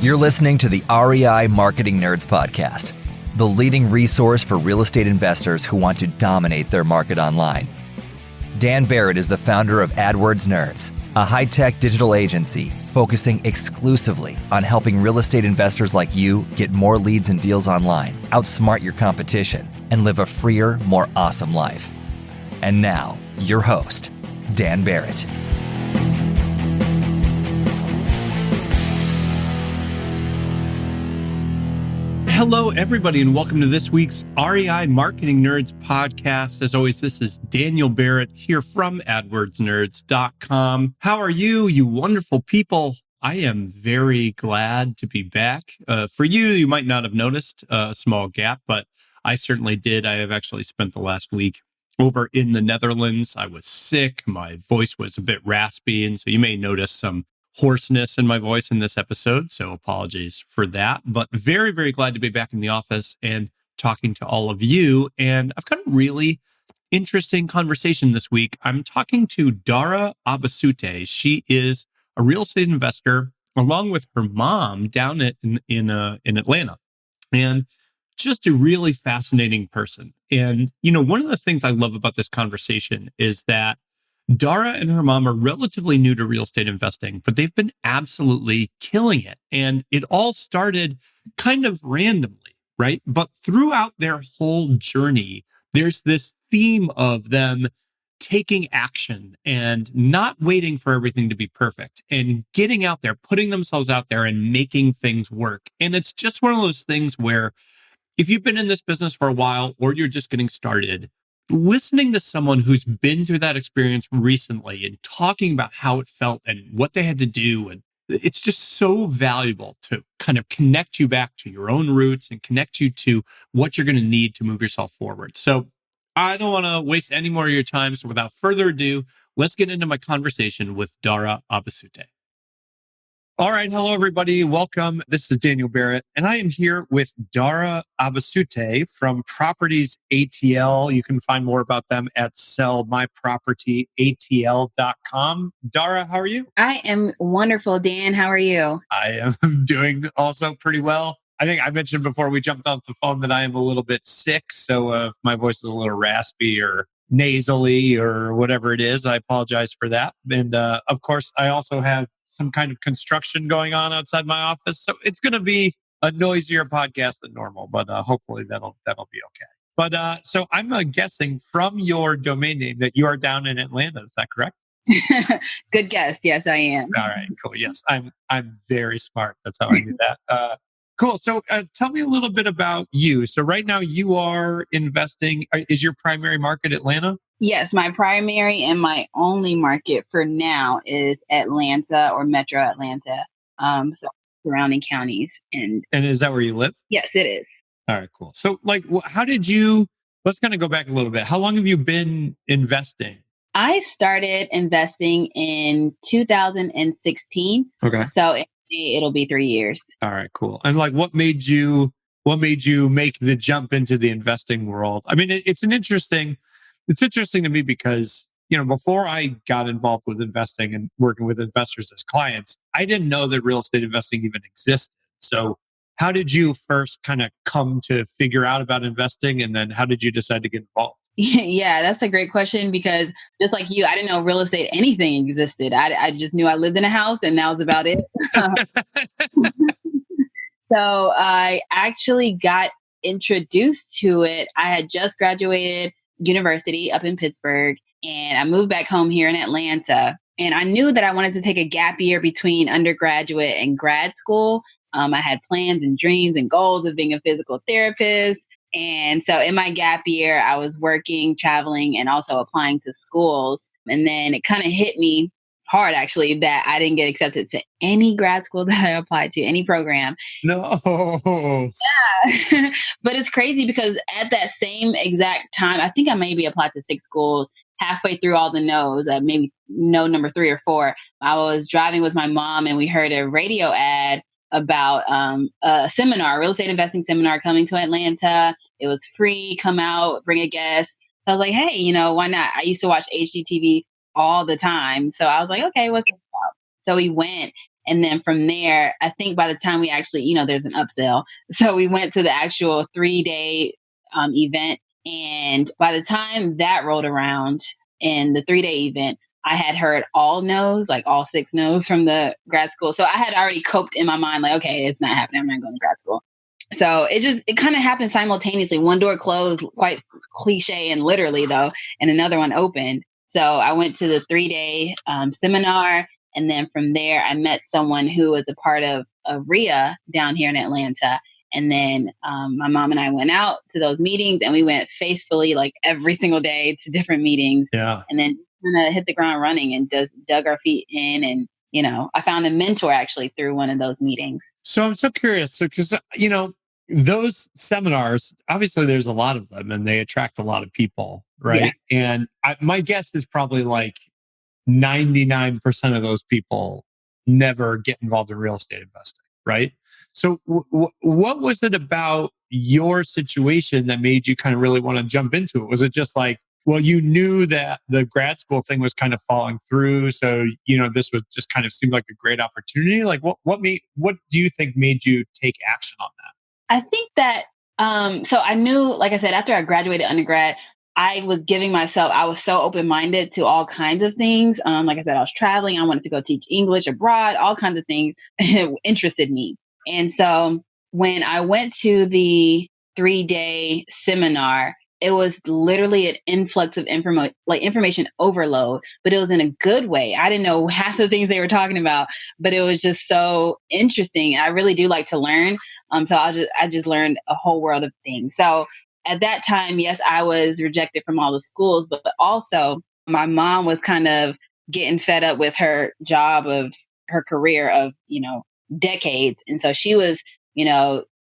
You're listening to the REI Marketing Nerds Podcast, the leading resource for real estate investors who want to dominate their market online. Dan Barrett is the founder of AdWords Nerds, a high-tech digital agency focusing exclusively on helping real estate investors like you get more leads and deals online, outsmart your competition, and live a freer, more awesome life. And now, your host, Dan Barrett. Hello, everybody, and welcome to this week's REI Marketing Nerds podcast. As always, this is Daniel Barrett here from AdWordsNerds.com. How are you, you wonderful people? I am very glad to be back. For you, you might not have noticed a small gap, but I certainly did. I have actually spent the last week over in the Netherlands. I was sick. My voice was a bit raspy, and so you may notice some hoarseness in my voice in this episode, so apologies for that. But very, very glad to be back in the office and talking to all of you. And I've got a really interesting conversation this week. I'm talking to Dara Abasute. She is a real estate investor, along with her mom, down in Atlanta, and just a really fascinating person. And one of the things I love about this conversation is that Dara and her mom are relatively new to real estate investing, but they've been absolutely killing it. And it all started kind of randomly, right? But throughout their whole journey, there's this theme of them taking action and not waiting for everything to be perfect and getting out there, putting themselves out there and making things work. And it's just one of those things where if you've been in this business for a while or you're just getting started, listening to someone who's been through that experience recently and talking about how it felt and what they had to do, and it's just so valuable to kind of connect you back to your own roots and connect you to what you're going to need to move yourself forward. So I don't want to waste any more of your time. So without further ado, let's get into my conversation with Dara Abasute. All right. Hello, everybody. Welcome. This is Daniel Barrett, and I am here with Dara Abasute from Properties ATL. You can find more about them at sellmypropertyatl.com. Dara, how are you? I am wonderful, Dan. How are you? I am doing also pretty well. I think I mentioned before we jumped off the phone that I am a little bit sick. So if my voice is a little raspy or nasally or whatever it is, I apologize for that. And of course, I also have some kind of construction going on outside my office. So it's going to be a noisier podcast than normal, but hopefully that'll be okay. But so I'm guessing from your domain name that you are down in Atlanta. Is that correct? Good guess. Yes, I am. All right, cool. Yes, I'm very smart. That's how I do that. Cool. So tell me a little bit about you. So right now you are investing. Is your primary market Atlanta? Yes, my primary and my only market for now is Atlanta or Metro Atlanta. So surrounding counties. And is that where you live? Yes, it is. All right, cool. So how did you, let's kind of go back a little bit. How long have you been investing? I started investing in 2016. Okay. So it'll be 3 years. All right, cool. And what made you make the jump into the investing world? I mean, it's interesting to me because, before I got involved with investing and working with investors as clients, I didn't know that real estate investing even existed. So how did you first kind of come to figure out about investing? And then how did you decide to get involved? Yeah, that's a great question because just like you, I didn't know real estate, anything existed. I just knew I lived in a house and that was about it. So I actually got introduced to it. I had just graduated university up in Pittsburgh and I moved back home here in Atlanta. And I knew that I wanted to take a gap year between undergraduate and grad school. I had plans and dreams and goals of being a physical therapist. And so in my gap year, I was working, traveling, and also applying to schools. And then it kind of hit me hard, actually, that I didn't get accepted to any grad school that I applied to, any program. No. Yeah. But it's crazy because at that same exact time, I think I maybe applied to 6 schools. Halfway through all the no's, maybe no number 3 or 4, I was driving with my mom and we heard a radio ad about a seminar, a real estate investing seminar coming to Atlanta. It was free, come out, bring a guest. I was like, hey, why not? I used to watch HGTV all the time. So I was like, okay, what's this about? So we went And then from there, I think by the time we actually, there's an upsell. So we went to the actual 3-day event. And by the time that rolled around in the 3-day event, I had heard all no's, like all 6 no's from the grad school. So I had already coped in my mind, like, okay, it's not happening. I'm not going to grad school. So it kind of happened simultaneously. One door closed, quite cliche and literally though, and another one opened. So I went to the 3-day seminar. And then from there, I met someone who was a part of RIA down here in Atlanta. And then my mom and I went out to those meetings, and we went faithfully like every single day to different meetings. Yeah. And then kind of hit the ground running and dug our feet in. And, I found a mentor actually through one of those meetings. So I'm so curious. So, because, those seminars, obviously there's a lot of them and they attract a lot of people, right? Yeah. And my guess is probably like 99% of those people never get involved in real estate investing, right? So what was it about your situation that made you kind of really want to jump into it? Was it just like, well, you knew that the grad school thing was kind of falling through, so this would just kind of seem like a great opportunity? Like what do you think made you take action on that? I think that so I knew, like I said, after I graduated undergrad, I was so open-minded to all kinds of things. Like I said, I was traveling. I wanted to go teach English abroad, all kinds of things interested me. And so when I went to the 3-day seminar, it was literally an influx of information overload, but it was in a good way. I didn't know half the things they were talking about, but it was just so interesting. I really do like to learn. So I just learned a whole world of things. So at that time, yes, I was rejected from all the schools, but also my mom was kind of getting fed up with her job of her career of, decades. And so she was,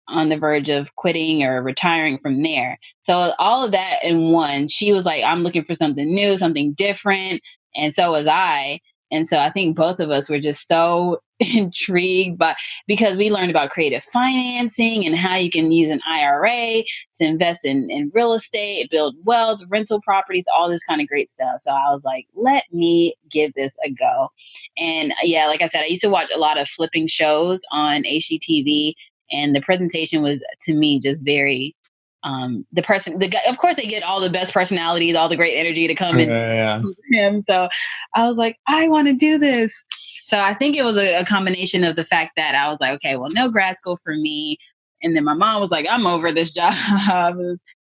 on the verge of quitting or retiring from there. So all of that in one, she was like, I'm looking for something new, something different. And so was I. And so I think both of us were just so intrigued because we learned about creative financing and how you can use an IRA to invest in real estate, build wealth, rental properties, all this kind of great stuff. So I was like, let me give this a go. And yeah, like I said, I used to watch a lot of flipping shows on HGTV, and the presentation was, to me, just very the guy, of course they get all the best personalities, all the great energy to come in him. So I was like, I want to do this. So I think it was a combination of the fact that I was like, okay, well, no grad school for me. And then my mom was like, I'm over this job,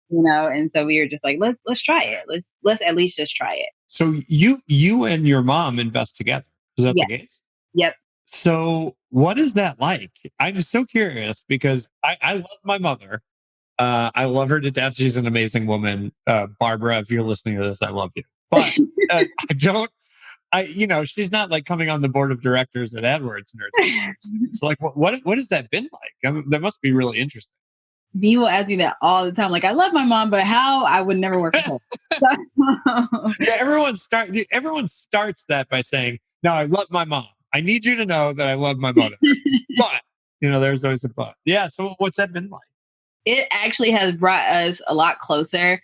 and so we were just like, let's try it. Let's at least just try it. So you and your mom invest together. Is that the case? Yep. So what is that like? I'm so curious because I love my mother. I love her to death. She's an amazing woman. Barbara, if you're listening to this, I love you. But she's not like coming on the board of directors at AdWords Nerds. It's like, what has that been like? That must be really interesting. People ask me that all the time. Like, I love my mom, but how? I would never work with her. Yeah, everyone starts that by saying, no, I love my mom. I need you to know that I love my mother. But, there's always a but. Yeah. So what's that been like? It actually has brought us a lot closer,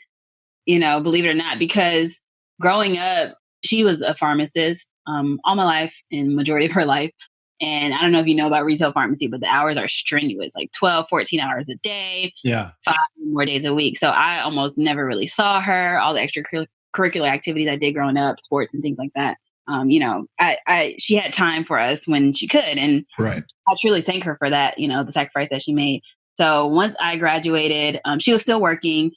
believe it or not, because growing up, she was a pharmacist all my life and majority of her life. And I don't know if you know about retail pharmacy, but the hours are strenuous, like 12, 14 hours a day, 5 more days a week. So I almost never really saw her, all the extracurricular activities I did growing up, sports and things like that. She had time for us when she could. And right. I truly thank her for that, the sacrifice that she made. So once I graduated, she was still working,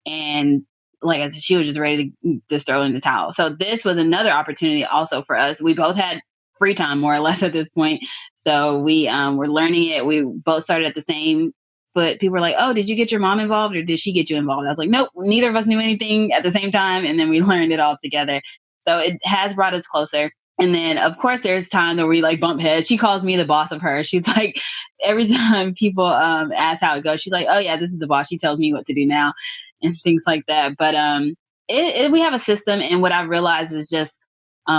and like I said, she was just ready to just throw in the towel. So this was another opportunity also for us. We both had free time more or less at this point. So we were learning it. We both started at the same foot. People were like, oh, did you get your mom involved or did she get you involved? I was like, nope, neither of us knew anything at the same time. And then we learned it all together. So it has brought us closer. And then, of course, there's times where we like bump heads. She calls me the boss of her. She's like, every time people ask how it goes, she's like, oh, yeah, this is the boss. She tells me what to do now and things like that. But we have a system. And what I've realized is just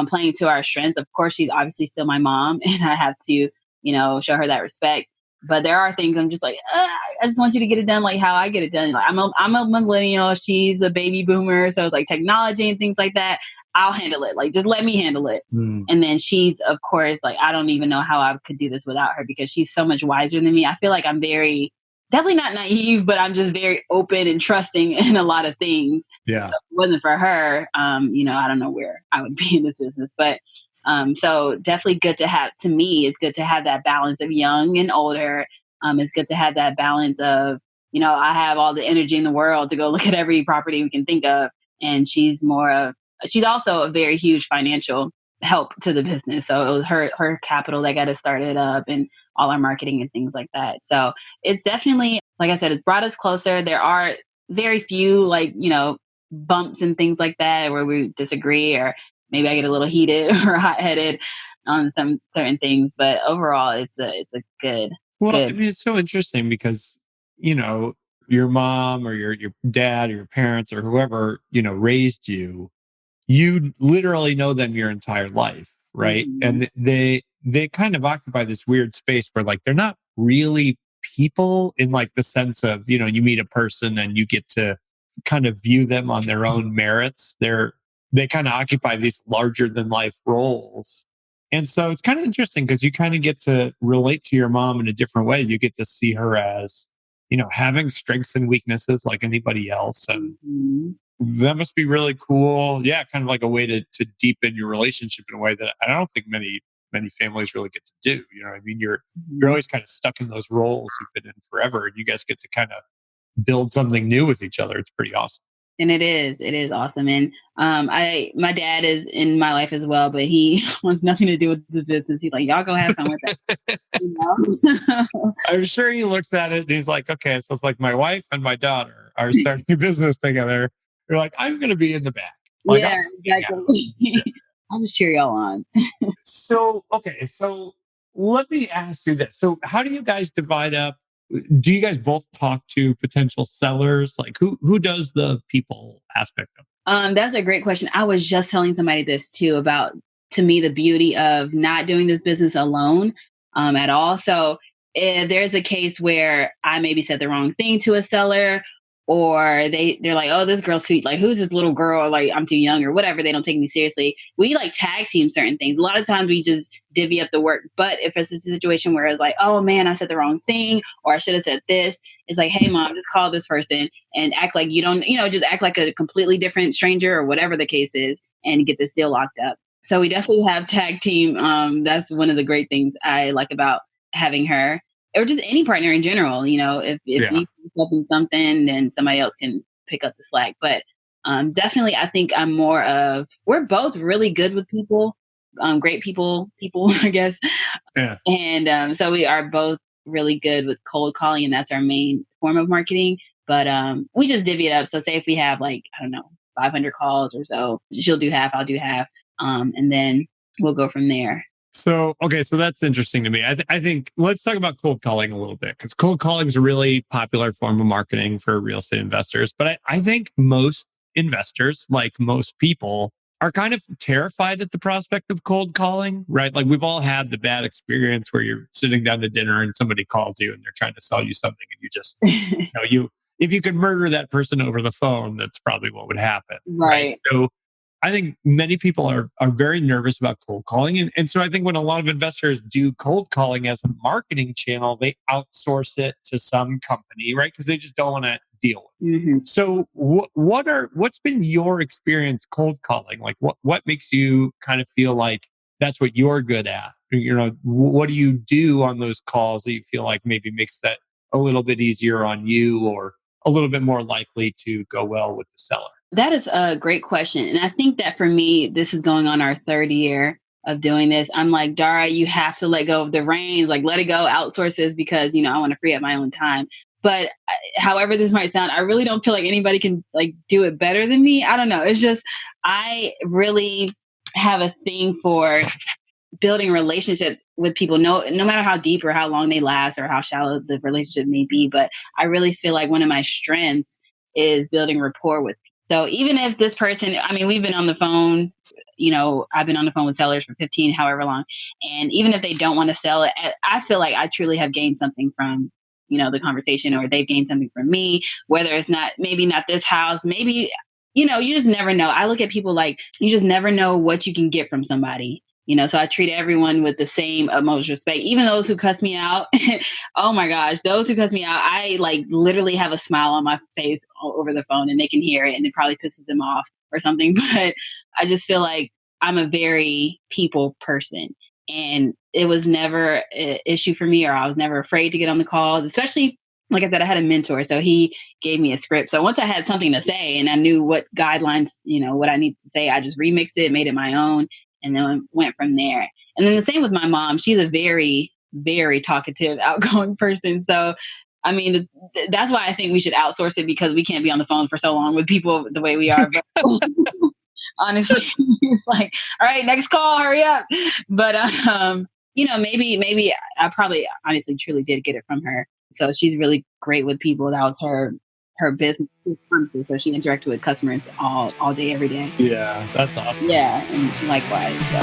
playing to our strengths. Of course, she's obviously still my mom and I have to, show her that respect. But there are things I'm just like, I just want you to get it done like how I get it done. Like I'm a millennial. She's a baby boomer. So it's like technology and things like that. I'll handle it. Like, just let me handle it. And then she's, of course, like, I don't even know how I could do this without her because she's so much wiser than me. I feel like I'm definitely not naive, but I'm just very open and trusting in a lot of things. Yeah. So if it wasn't for her, I don't know where I would be in this business. But so definitely good to have, to me, it's good to have that balance of young and older. It's good to have that balance of, I have all the energy in the world to go look at every property we can think of. And she's also a very huge financial help to the business. So it was her capital that got us started up and all our marketing and things like that. So it's definitely, like I said, it's brought us closer. There are very few bumps and things like that where we disagree, or maybe I get a little heated or hot headed on some certain things. But overall, it's a good. Well, good. I mean, it's so interesting because, your mom or your dad or your parents or whoever, raised you, you literally know them your entire life, right? Mhm. And they kind of occupy this weird space where like they're not really people in like the sense of, you meet a person and you get to kind of view them on their own merits. They kind of occupy these larger than life roles. And so it's kind of interesting because you kind of get to relate to your mom in a different way. You get to see her as, having strengths and weaknesses like anybody else. And Mhm. that must be really cool. Yeah, kind of like a way to deepen your relationship in a way that I don't think many families really get to do. You know what I mean? You're Mhm. always kind of stuck in those roles you've been in forever, and you guys get to kind of build something new with each other. It's pretty awesome. And it is awesome. And my dad is in my life as well, but he wants nothing to do with the business. He's like, y'all go have fun with that. I'm sure he looks at it and he's like, okay, so it's like my wife and my daughter are starting a business together. You're like, I'm going to be in the back. Like, Yeah, I'll just hang out. exactly. Yeah. I'll just cheer y'all on. So, okay. So let me ask you this. So how do you guys divide up? Do you guys both talk to potential sellers? Like who does the people aspect of it? That's a great question. I was just telling somebody this too about, to me, the beauty of not doing this business alone at all. So if there's a case where I maybe said the wrong thing to a seller, or they're like, oh, this girl's sweet. Like, who's this little girl? Like, I'm too young or whatever. They don't take me seriously. We like tag team certain things. A lot of times we just divvy up the work. But if it's a situation where it's like, oh man, I said the wrong thing, or I should have said this, it's like, hey mom, just call this person and act like you don't, just act like a completely different stranger or whatever the case is, and get this deal locked up. So we definitely have tag team. That's one of the great things I like about having her, or just any partner in general. If Yeah. you pick up in something, then somebody else can pick up the slack. But definitely, I think we're both really good with people, great people, I guess. Yeah. And so we are both really good with cold calling, and that's our main form of marketing. But we just divvy it up. So say if we have like, I don't know, 500 calls or so, she'll do half, I'll do half. And then we'll go from there. So, okay, so that's interesting to me. I think let's talk about cold calling a little bit because cold calling is a really popular form of marketing for real estate investors. But I think most investors, like most people, are kind of terrified at the prospect of cold calling, right? Like we've all had the bad experience where you're sitting down to dinner and somebody calls you and they're trying to sell you something and you just, if you could murder that person over the phone, that's probably what would happen, right? Right. So I think many people are very nervous about cold calling. And so I think when a lot of investors do cold calling as a marketing channel, they outsource it to some company, right? Because they just don't want to deal with it. Mm-hmm. So what's been your experience cold calling? Like what makes you kind of feel like that's what you're good at? What do you do on those calls that you feel like maybe makes that a little bit easier on you or a little bit more likely to go well with the seller? That is a great question. And I think that for me, this is going on our third year of doing this. I'm like, Dara, you have to let go of the reins, like let it go, outsource this because, I want to free up my own time. But however this might sound, I really don't feel like anybody can like do it better than me. I don't know. It's just, I really have a thing for building relationships with people, no matter how deep or how long they last or how shallow the relationship may be. But I really feel like one of my strengths is building rapport with people. So even if this person, I mean, we've been on the phone I've been on the phone with sellers for 15, however long. And even if they don't want to sell it, I feel like I truly have gained something from, the conversation, or they've gained something from me, whether it's maybe not this house, maybe, you just never know. I look at people like you just never know what you can get from somebody. So I treat everyone with the same utmost respect, even those who cuss me out. Oh my gosh, those who cuss me out, I like literally have a smile on my face over the phone, and they can hear it, and it probably pisses them off or something. But I just feel like I'm a very people person, and it was never an issue for me, or I was never afraid to get on the calls, especially like I said, I had a mentor, so he gave me a script. So once I had something to say and I knew what guidelines, what I needed to say, I just remixed it, made it my own, and then went from there. And then the same with my mom. She's a very, very talkative, outgoing person. So, I mean, that's why I think we should outsource it, because we can't be on the phone for so long with people the way we are. But honestly, it's like, all right, next call, hurry up. But, maybe I probably honestly truly did get it from her. So she's really great with people. That was her business pharmacy. So she interacted with customers all day, every day. Yeah, that's awesome. Yeah, and likewise. So.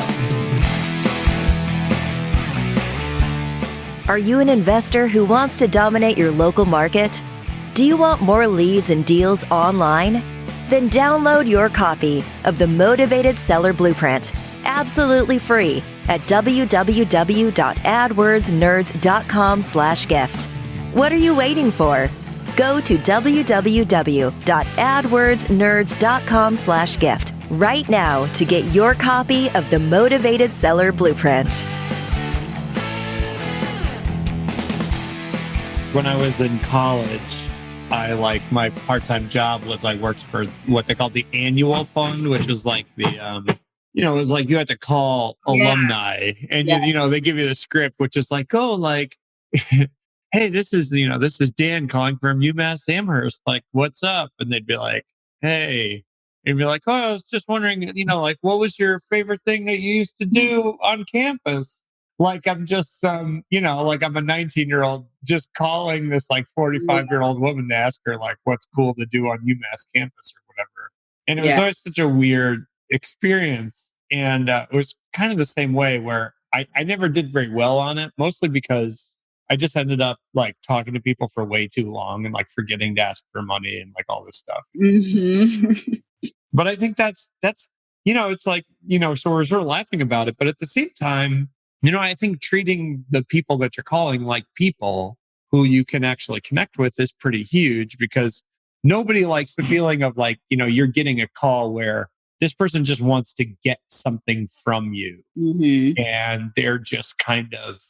Are you an investor who wants to dominate your local market? Do you want more leads and deals online? Then download your copy of the Motivated Seller Blueprint absolutely free at www.adwordsnerds.com/gift. What are you waiting for? Go to www.adwordsnerds.com/gift right now to get your copy of the Motivated Seller Blueprint. When I was in college, my part-time job was I worked for what they called the annual fund, which was like the, it was like you had to call alumni, and they give you the script, which is like, hey, this is Dan calling from UMass Amherst. Like, what's up? And they'd be like, hey, and be like, oh, I was just wondering, what was your favorite thing that you used to do on campus? Like, I'm just, I'm a 19-year-old just calling this 45-year-old woman to ask her what's cool to do on UMass campus or whatever. And it was always such a weird experience. And it was kind of the same way where I never did very well on it, mostly because I just ended up talking to people for way too long and forgetting to ask for money and all this stuff. Mm-hmm. But I think that's, it's so we're sort of laughing about it. But at the same time, I think treating the people that you're calling like people who you can actually connect with is pretty huge, because nobody likes the feeling of you're getting a call where this person just wants to get something from you. Mm-hmm. And they're just kind of,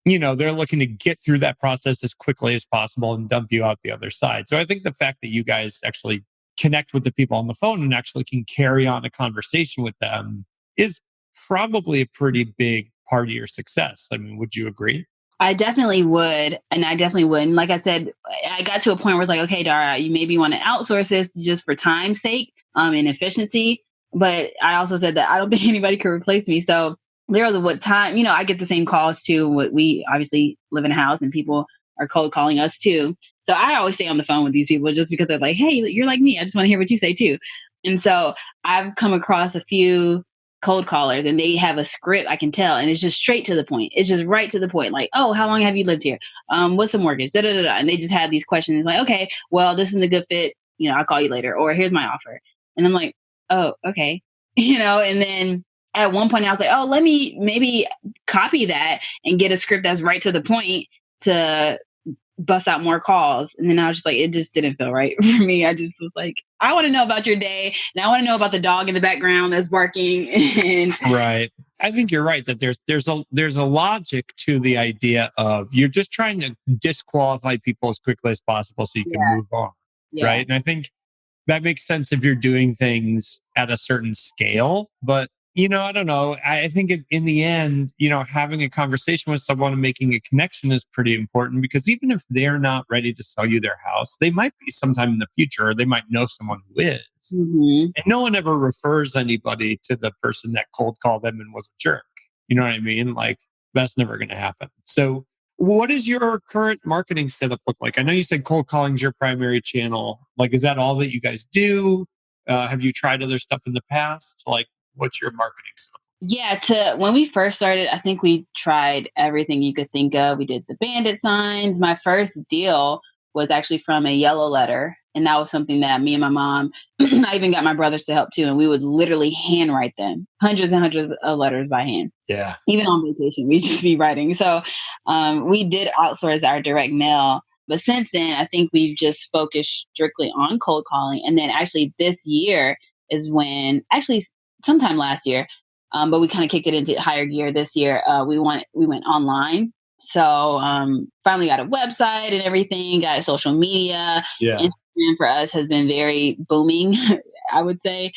they're looking to get through that process as quickly as possible and dump you out the other side. So I think the fact that you guys actually connect with the people on the phone and actually can carry on a conversation with them is probably a pretty big part of your success. I mean, would you agree? I definitely would. And I definitely would. And like I said, I got to a point where it's like, okay, Dara, you maybe want to outsource this just for time's sake and efficiency. But I also said that I don't think anybody could replace me. So there was what time, I get the same calls too. We obviously live in a house and people are cold calling us too. So I always stay on the phone with these people just because they're like, hey, you're like me. I just want to hear what you say too. And so I've come across a few cold callers and they have a script, I can tell, and it's just straight to the point. It's just right to the point. Like, oh, how long have you lived here? What's the mortgage? Da, da, da, da. And they just have these questions like, okay, well, this isn't a good fit. I'll call you later, or here's my offer. And I'm like, oh, okay. And then at one point I was like, oh, let me maybe copy that and get a script that's right to the point to bust out more calls. And then I was just like, it just didn't feel right for me. I just was like, I want to know about your day, and I want to know about the dog in the background that's barking. Right. I think you're right that there's a logic to the idea of you're just trying to disqualify people as quickly as possible so you can move on. Yeah. Right. And I think that makes sense if you're doing things at a certain scale. But I don't know. I think in the end, having a conversation with someone and making a connection is pretty important, because even if they're not ready to sell you their house, they might be sometime in the future, or they might know someone who is. Mm-hmm. And no one ever refers anybody to the person that cold called them and was a jerk. You know what I mean? That's never going to happen. So what does your current marketing setup look like? I know you said cold calling is your primary channel. Is that all that you guys do? Have you tried other stuff in the past? what's your marketing stuff? Yeah, to when we first started, I think we tried everything you could think of. We did the bandit signs. My first deal was actually from a yellow letter. And that was something that me and my mom, I even got my brothers to help too. And we would literally handwrite them, hundreds and hundreds of letters by hand. Yeah. Even on vacation, we'd just be writing. So we did outsource our direct mail. But since then, I think we've just focused strictly on cold calling. And then actually this year is when, actually sometime last year, but we kind of kicked it into higher gear this year. We went online. So finally got a website and everything, got social media. Yeah. Instagram for us has been very booming, I would say.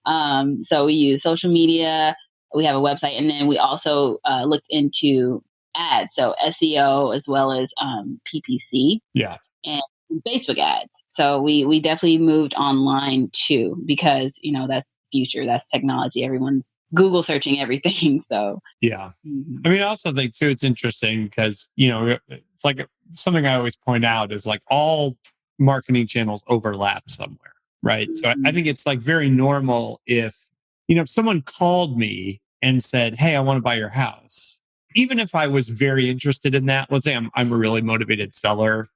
So we use social media. We have a website, and then we also looked into ads, so SEO as well as PPC. Yeah. And Facebook ads. So we definitely moved online too, because that's future, that's technology. Everyone's Google searching everything. So yeah. I mean, I also think too, it's interesting because it's like something I always point out is like all marketing channels overlap somewhere, right? So I think it's like very normal if someone called me and said, "Hey, I want to buy your house," even if I was very interested in that. Let's say I'm a really motivated seller.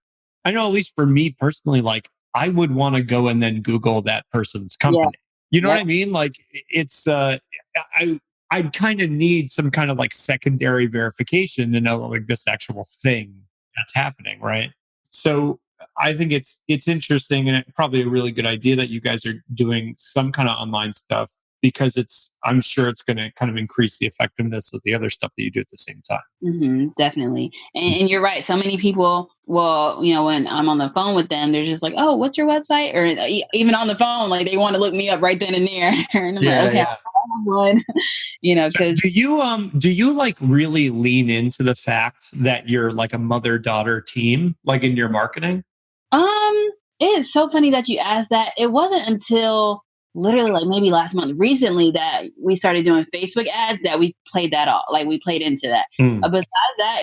I know, at least for me personally, like I would want to go and then Google that person's company. Yeah. You know what I mean? Like it's, I'd kind of need some kind of like secondary verification to know like this actual thing that's happening. Right. So I think it's interesting and probably a really good idea that you guys are doing some kind of online stuff, because I'm sure it's going to kind of increase the effectiveness of the other stuff that you do at the same time. Definitely. And you're right. So many people will, when I'm on the phone with them, they're just like, "Oh, what's your website?" Or even on the phone, like they want to look me up right then and there. And I'm like, "Okay, I have one." Because do you like really lean into the fact that you're like a mother-daughter team, like in your marketing? it's so funny that you asked that. It wasn't until literally like maybe last month recently that we started doing Facebook ads that we played that off. Like we played into that. Besides that,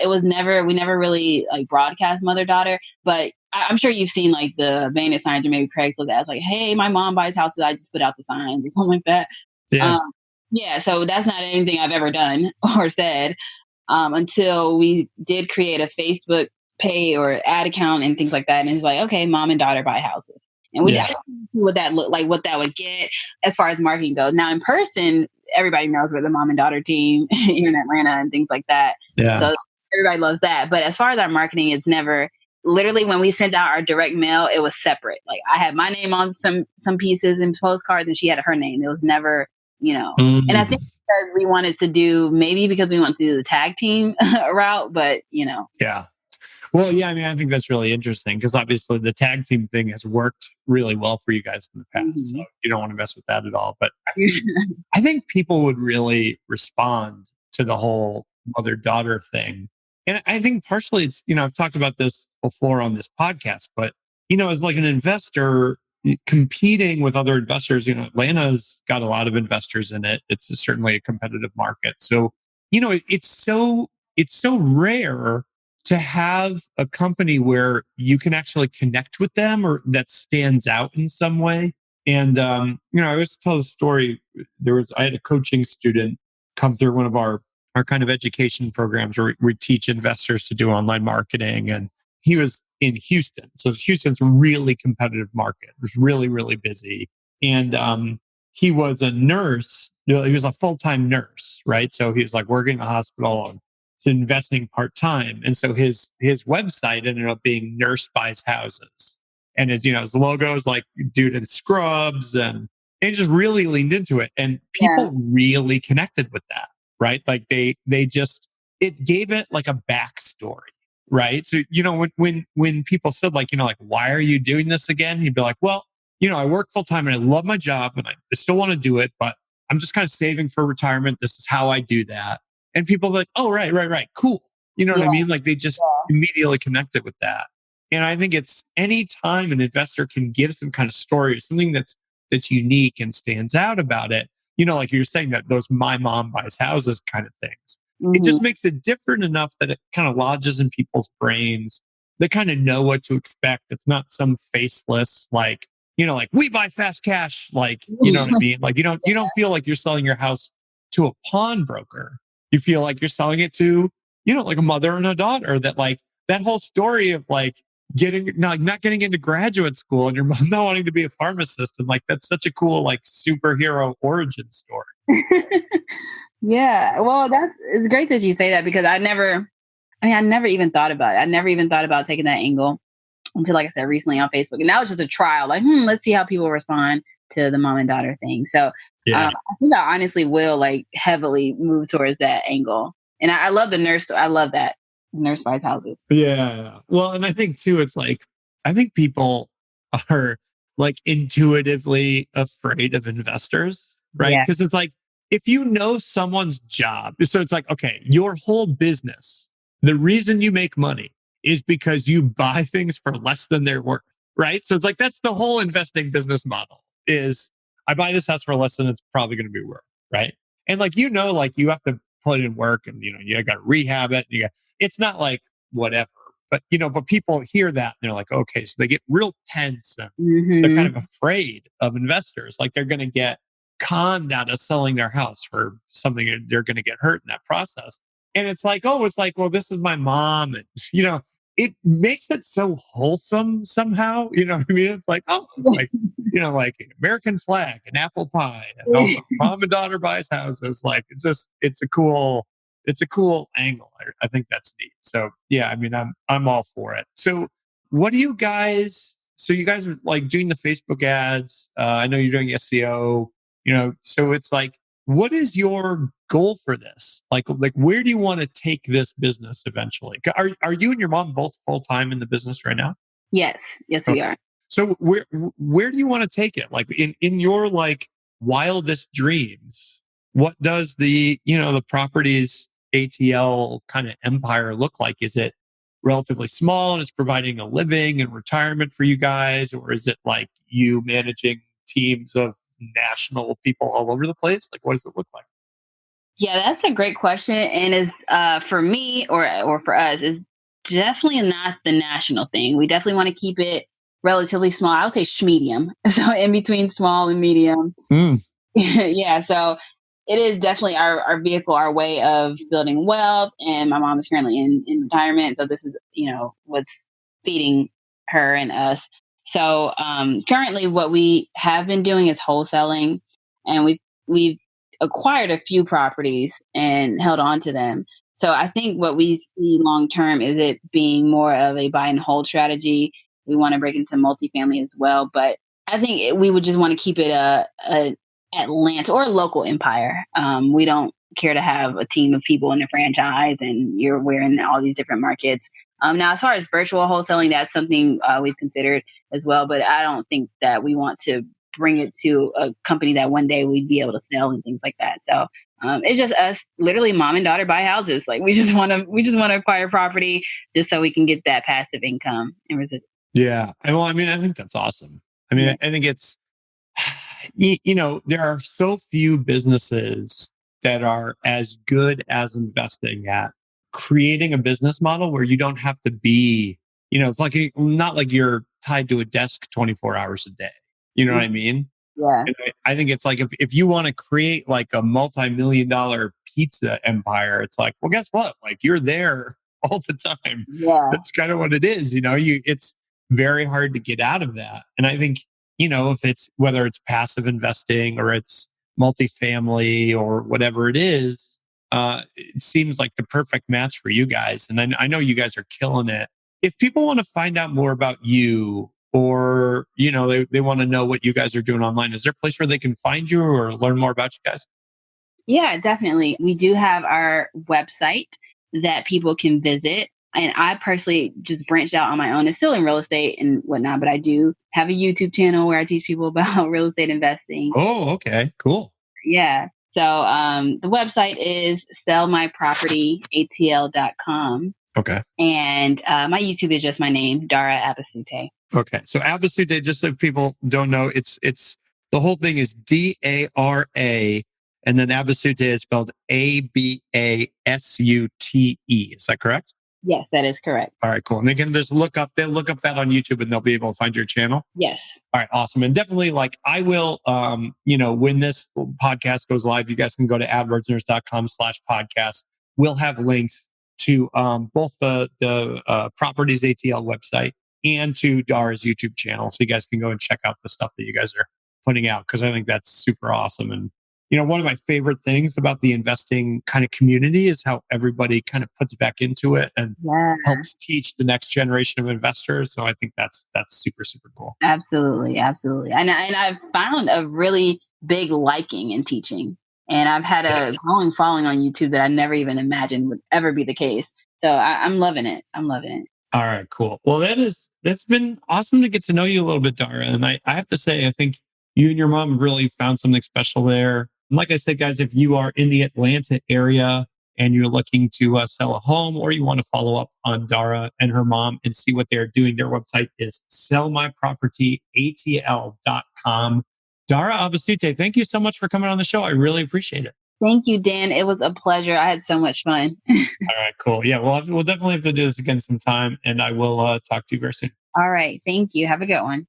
we never really like broadcast mother daughter, but I'm sure you've seen like the bandit signs or maybe Craigslist ads like, "Hey, my mom buys houses. I just put out the signs," or something like that. Yeah. Yeah. So that's not anything I've ever done or said until we did create a Facebook pay or ad account and things like that. And it's like, okay, mom and daughter buy houses. And we definitely see what that look like, what that would get as far as marketing goes. Now in person, everybody knows we're the mom and daughter team here in Atlanta and things like that. Yeah. So everybody loves that. But as far as our marketing, it's never literally when we sent out our direct mail, it was separate. Like I had my name on some pieces and postcards and she had her name. It was never, and I think because we wanted to do the tag team route, but Yeah. Well, yeah, I mean, I think that's really interesting because obviously the tag team thing has worked really well for you guys in the past. So you don't want to mess with that at all. But I think people would really respond to the whole mother-daughter thing. And I think partially it's, I've talked about this before on this podcast, but, as like an investor competing with other investors, Atlanta's got a lot of investors in it. It's certainly a competitive market. So, it's so rare to have a company where you can actually connect with them or that stands out in some way. And, I always tell the story. I had a coaching student come through one of our kind of education programs where we teach investors to do online marketing. And he was in Houston. So Houston's a really competitive market. It was really, really busy. And, he was a nurse. He was a full-time nurse, right? So he was like working in a hospital and investing part-time. And so his website ended up being Nurse Buys Houses. And his logo is like dude in scrubs and he just really leaned into it. And people really connected with that, right? Like it gave it like a backstory, right? So, when people said like, why are you doing this again? He'd be like, well, I work full time and I love my job and I still want to do it, but I'm just kind of saving for retirement. This is how I do that. And people are like, "Oh, right. Cool." You know what I mean? Like they just immediately connected with that. And I think it's any time an investor can give some kind of story or something that's unique and stands out about it, like you're saying that those "my mom buys houses" kind of things. It just makes it different enough that it kind of lodges in people's brains. They kind of know what to expect. It's not some faceless, like, like we buy fast cash, like, you know what I mean? Like you don't feel like you're selling your house to a pawnbroker. You feel like you're selling it to, like a mother and a daughter, that like that whole story of like not getting into graduate school and your mom not wanting to be a pharmacist. And like, that's such a cool, like superhero origin story. Yeah. Well, it's great that you say that because I never even thought about it. I never even thought about taking that angle until, like I said, recently on Facebook. And now it's just a trial. Like, let's see how people respond to the mom and daughter thing. So Yeah. I think I honestly will like heavily move towards that angle. And I love the nurse. I love that nurse buys houses. Yeah. Well, and I think too, it's like, I think people are like intuitively afraid of investors, right? Yeah. Because it's like, if you know someone's job, so it's like, okay, your whole business, the reason you make money is because you buy things for less than they're worth, right? So it's like, that's the whole investing business model is I buy this house for less than it's probably going to be worth, right? And like, like you have to put in work and, you got to rehab it. It's not like whatever, but but people hear that and they're like, okay, so they get real tense and they're kind of afraid of investors. Like they're going to get conned out of selling their house for something and they're going to get hurt in that process. And it's like, well, this is my mom. And, it makes it so wholesome somehow. You know what I mean? It's like, like an American flag, an apple pie, and also mom and daughter buys houses. Like it's a cool angle. I think that's neat. So yeah, I mean, I'm all for it. So what do you guys? So you guys are like doing the Facebook ads. I know you're doing SEO. So it's like, what is your goal for this? Like where do you want to take this business eventually? Are you and your mom both full time in the business right now? Yes, we are. So where do you want to take it? Like in your like wildest dreams, what does the properties ATL kind of empire look like? Is it relatively small and it's providing a living and retirement for you guys, or is it like you managing teams of national people all over the place? Like, what does it look like? Yeah, that's a great question. And is for me or for us is definitely not the national thing. We definitely want to keep it relatively small. I would say medium. So in between small and medium. Yeah. So it is definitely our vehicle, our way of building wealth. And my mom is currently in retirement. So this is, what's feeding her and us. So currently what we have been doing is wholesaling, and we've acquired a few properties and held on to them. So I think what we see long term is it being more of a buy and hold strategy. We want to break into multifamily as well, but I think we would just want to keep it a Atlanta or a local empire. We don't care to have a team of people in a franchise and we're in all these different markets. Now, as far as virtual wholesaling, that's something we've considered as well, but I don't think that we want to bring it to a company that one day we'd be able to sell and things like that. So it's just us, literally, mom and daughter buy houses. Like we just want to acquire property just so we can get that passive income and residual. Yeah, well, I mean, I think that's awesome. I mean, I think it's there are so few businesses that are as good as investing at creating a business model where you don't have to be, it's like not like you're tied to a desk 24 hours a day. You know what I mean? Yeah. And I think it's like if you want to create like a multi-million-dollar pizza empire, it's like, well, guess what? Like you're there all the time. Yeah. That's kind of what it is. It's very hard to get out of that. And I think, if it's whether it's passive investing or it's multifamily or whatever it is, it seems like the perfect match for you guys. And I know you guys are killing it. If people want to find out more about you, or they want to know what you guys are doing online, is there a place where they can find you or learn more about you guys? Yeah, definitely. We do have our website that people can visit. And I personally just branched out on my own. It's still in real estate and whatnot, but I do have a YouTube channel where I teach people about real estate investing. Oh, okay. Cool. Yeah. So the website is sellmypropertyatl.com. Okay. And my YouTube is just my name, Dara Abasute. Okay. So Abasute, just so people don't know, it's the whole thing is Dara, and then Abasute is spelled Abasute. Is that correct? Yes, that is correct. All right, cool. And they can just they'll look up that on YouTube and they'll be able to find your channel. Yes. All right, awesome. And definitely I will, when this podcast goes live, you guys can go to adwordsnerds.com/podcast. We'll have links to both the Properties ATL website and to Dara's YouTube channel. So you guys can go and check out the stuff that you guys are putting out, because I think that's super awesome. And, one of my favorite things about the investing kind of community is how everybody kind of puts back into it and helps teach the next generation of investors. So I think that's super, super cool. Absolutely. Absolutely. And I've found a really big liking in teaching. And I've had a growing following on YouTube that I never even imagined would ever be the case. So I'm loving it. I'm loving it. All right, cool. Well, that's been awesome to get to know you a little bit, Dara. And I have to say, I think you and your mom have really found something special there. And like I said, guys, if you are in the Atlanta area and you're looking to sell a home, or you want to follow up on Dara and her mom and see what they're doing, their website is sellmypropertyatl.com. Dara Abasute, thank you so much for coming on the show. I really appreciate it. Thank you, Dan. It was a pleasure. I had so much fun. All right, cool. Yeah, we'll definitely have to do this again sometime, and I will talk to you very soon. All right. Thank you. Have a good one.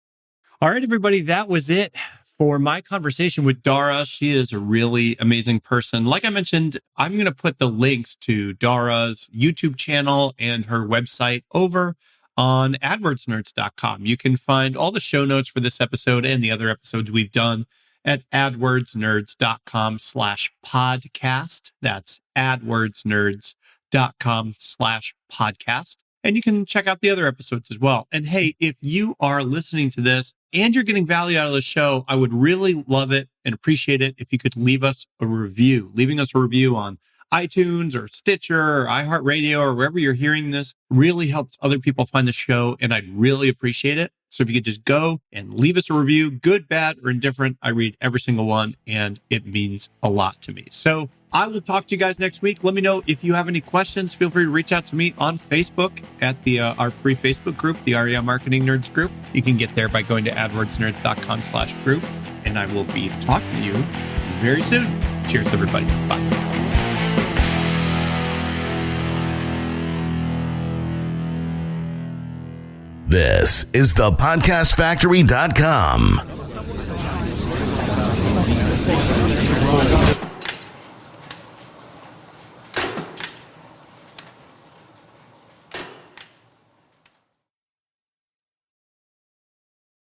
All right, everybody, that was it for my conversation with Dara. She is a really amazing person. Like I mentioned, I'm going to put the links to Dara's YouTube channel and her website over on adwordsnerds.com. You can find all the show notes for this episode and the other episodes we've done at adwordsnerds.com/podcast. That's adwordsnerds.com/podcast. And you can check out the other episodes as well. And hey, if you are listening to this and you're getting value out of the show, I would really love it and appreciate it if you could leave us a review. Leaving us a review on iTunes or Stitcher or iHeartRadio or wherever you're hearing this really helps other people find the show, and I'd really appreciate it. So if you could just go and leave us a review, good, bad, or indifferent, I read every single one, and it means a lot to me. So I will talk to you guys next week. Let me know if you have any questions. Feel free to reach out to me on Facebook at our free Facebook group, the REI Marketing Nerds group. You can get there by going to adwordsnerds.com/group, and I will be talking to you very soon. Cheers, everybody. Bye. This is the podcastfactory.com.